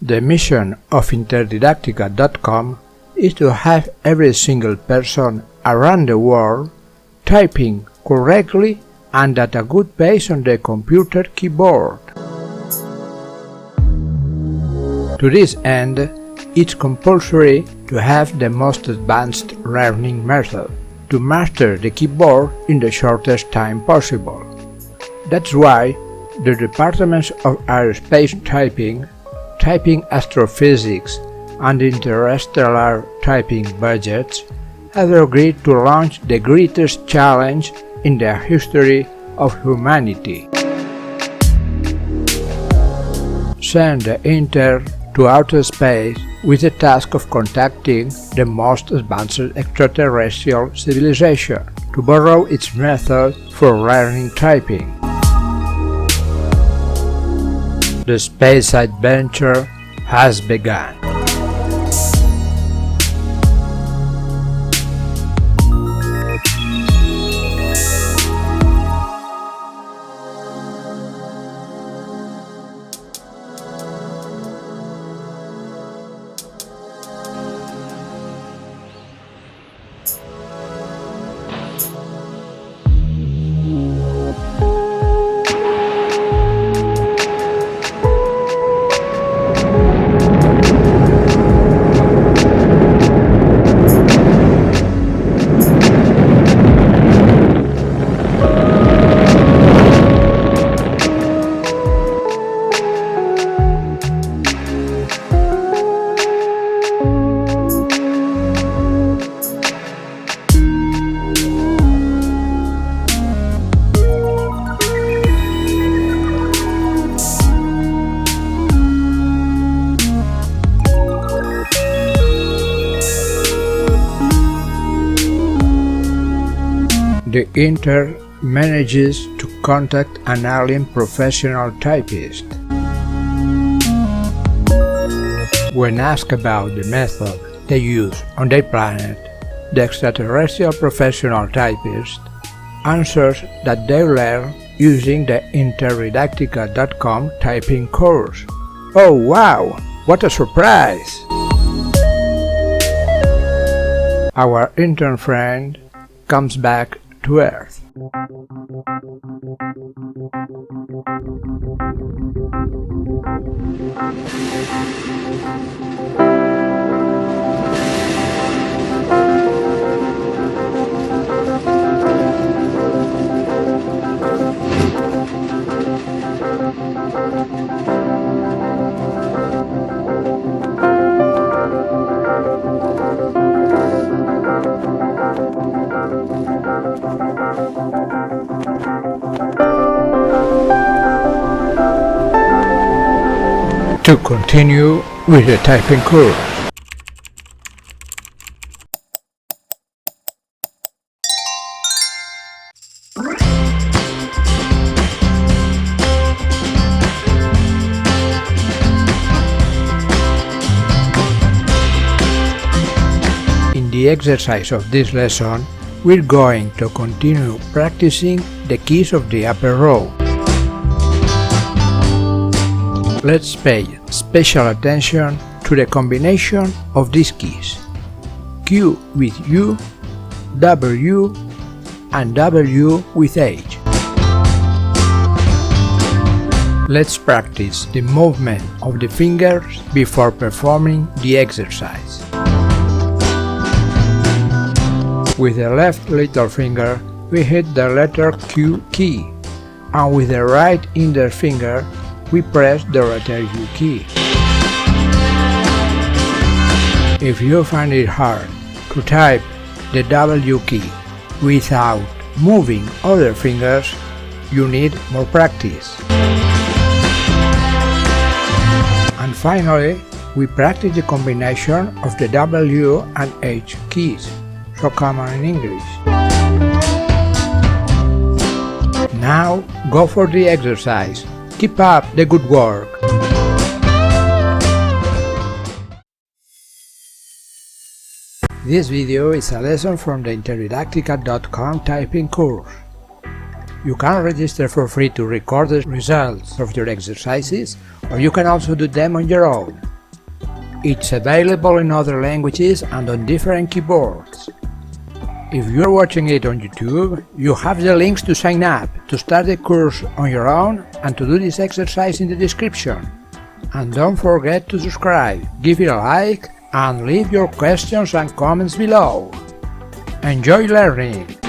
The mission of Interdidactica.com is to have every single person around the world typing correctly and at a good pace on the computer keyboard. To this end, it's compulsory to have the most advanced learning method to master the keyboard in the shortest time possible. That's why the departments of aerospace typing, typing astrophysics, and interstellar typing budgets have agreed to launch the greatest challenge in the history of humanity. Send the Inter to outer space with the task of contacting the most advanced extraterrestrial civilization to borrow its method for learning typing. The space adventure has begun. The Inter manages to contact an alien professional typist. When asked about the method they use on their planet, the extraterrestrial professional typist answers that they learn using the Interdidactica.com typing course. Oh wow! What a surprise! Our intern friend comes back to Earth. To continue with the typing course. In the exercise of this lesson, we're going to continue practicing the keys of the upper row. Let's pay special attention to the combination of these keys: Q with U, W, and W with H. Let's practice the movement of the fingers before performing the exercise. With the left little finger, we hit the letter Q key, and with the right index finger, we press the letter U key. If you find it hard to type the W key without moving other fingers, you need more practice. And finally, we practice the combination of the W and H keys, so common in English. Now go for the exercise. Keep up the good work! This video is a lesson from the Interdidactica.com typing course. You can register for free to record the results of your exercises, or you can also do them on your own. It's available in other languages and on different keyboards. If you're watching it on YouTube, you have the links to sign up, to start the course on your own, and to do this exercise in the description. And don't forget to subscribe, give it a like, and leave your questions and comments below. Enjoy learning!